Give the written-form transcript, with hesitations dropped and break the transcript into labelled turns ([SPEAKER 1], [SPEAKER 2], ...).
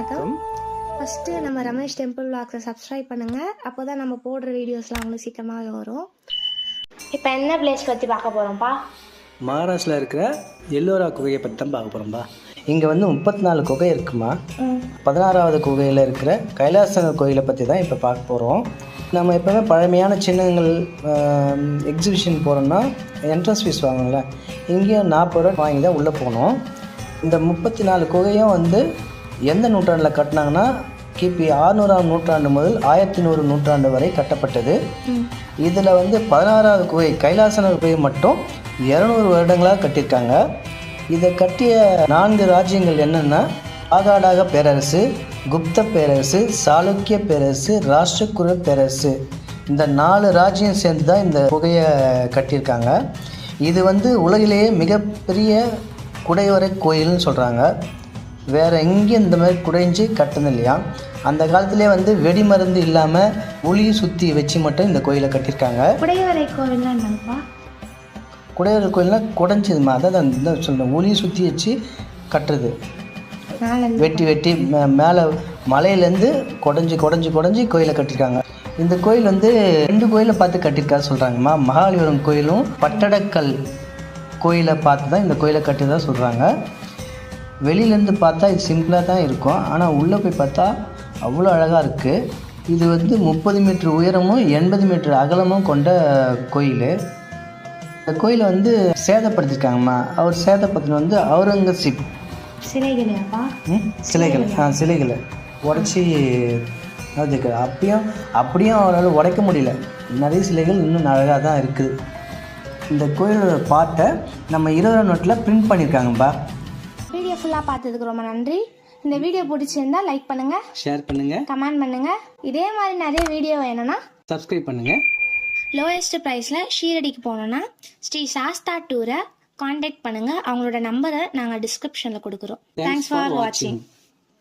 [SPEAKER 1] வணக்கம். ஃபஸ்ட்டு நம்ம Ramesh temple விளாக்ஸை subscribe பண்ணுங்கள். அப்போ தான் நம்ம போடுற வீடியோஸ்லாம் உங்களுக்கு சீக்கிரமாகவே வரும். இப்போ என்ன பிளேஸ் பற்றி பார்க்க போகிறோம்ப்பா?
[SPEAKER 2] மகாராஷ்டிராவில் இருக்கிற எல்லோரா குகையை பற்றி தான் பார்க்க போகிறோம்பா. இங்கே வந்து 34 குகை இருக்குமா. 16வது குகையில் இருக்கிற கைலாசநாதர் கோயிலை பற்றி தான் இப்போ பார்க்க போகிறோம். நம்ம எப்போவுமே பழமையான சின்னங்கள் எக்ஸிபிஷன் போகிறோம்னா என்ட்ரன்ஸ் ஃபீஸ் வாங்கல, இங்கேயும் 40 ரூபா வாங்கி தான் உள்ளே போகணும். இந்த 34 குகையும் வந்து எந்த நூற்றாண்டில் கட்டினாங்கன்னா கிபி 600ஆம் நூற்றாண்டு முதல் 1100 நூற்றாண்டு வரை கட்டப்பட்டது. இதில் வந்து 16வது குகை கைலாசநாதர் குகை மட்டும் 200 வருடங்களாக கட்டியிருக்காங்க. இதை கட்டிய 4 ராஜ்யங்கள் என்னென்னா ஆகாடாக பேரரசு, குப்த பேரரசு, சாளுக்கிய பேரரசு, ராஷ்டிரகூட பேரரசு. இந்த 4 ராஜ்யம் சேர்ந்து தான் இந்த குகையை கட்டியிருக்காங்க. இது வந்து உலகிலேயே மிகப்பெரிய குடைவரை கோயில்னு சொல்கிறாங்க. வேறு எங்கேயும் இந்த மாதிரி குடைஞ்சி கட்டணும் இல்லையா. அந்த காலத்திலே வந்து வெடிமருந்து இல்லாமல் ஒளி சுற்றி வச்சு மட்டும் இந்த கோயிலை கட்டியிருக்காங்க.
[SPEAKER 1] குடைவரை கோவில்னா என்னப்பா?
[SPEAKER 2] குடைவரை கோயில்னால் குடைஞ்சதுமா, அதான் சொல்கிறேன், ஒளி சுற்றி வச்சு கட்டுறது. வெட்டி வெட்டி மேலே மலையிலேருந்து குடஞ்சி கோயிலை கட்டியிருக்காங்க. இந்த கோயில் வந்து 2 கோயிலை பார்த்து கட்டியிருக்கா சொல்கிறாங்கம்மா. மகாபலிபுரம் கோயிலும் பட்டடக்கல் கோயிலை பார்த்து தான் இந்த கோயிலை கட்டியதாக சொல்கிறாங்க. வெளியிலேருந்து பார்த்தா இது சிம்பிளாக தான் இருக்கும், ஆனால் உள்ளே போய் பார்த்தா அவ்வளோ அழகாக இருக்குது. இது வந்து 30 மீட்டர் உயரமும் 80 மீட்டர் அகலமும் கொண்ட கோயில். இந்த கோயிலை வந்து சேதப்படுத்திருக்காங்கம்மா. அவர் சேதப்படுத்தின வந்து அவுரங்கசீப் சிலைகளை உடச்சி அப்படியும் அவரால் உடைக்க முடியல. நிறைய சிலைகள் இன்னும் அழகாக தான் இருக்குது. இந்த கோயிலோட பாட்டை நம்ம 20 நோட்டில் பிரிண்ட் பண்ணியிருக்காங்கப்பா.
[SPEAKER 1] வீடியோ ஃபுல்லாக பார்த்ததுக்கு ரொம்ப நன்றி. இந்த வீடியோ பிடிச்சிருந்தா லைக் பண்ணுங்கள்,
[SPEAKER 2] ஷேர் பண்ணுங்கள்,
[SPEAKER 1] கமெண்ட் பண்ணுங்கள். இதே மாதிரி நிறைய வீடியோ வேணும்னா
[SPEAKER 2] சப்ஸ்கிரைப் பண்ணுங்கள்.
[SPEAKER 1] லோயஸ்ட் ப்ரைஸில் ஷீரடிக்கு போனோன்னா ஸ்ரீ சாஸ்தா டூரை காண்டாக்ட் பண்ணுங்கள். அவங்களோட நம்பரை நாங்கள் டிஸ்கிரிப்ஷனில் கொடுக்குறோம். தேங்க்ஸ் ஃபார் வாட்சிங்.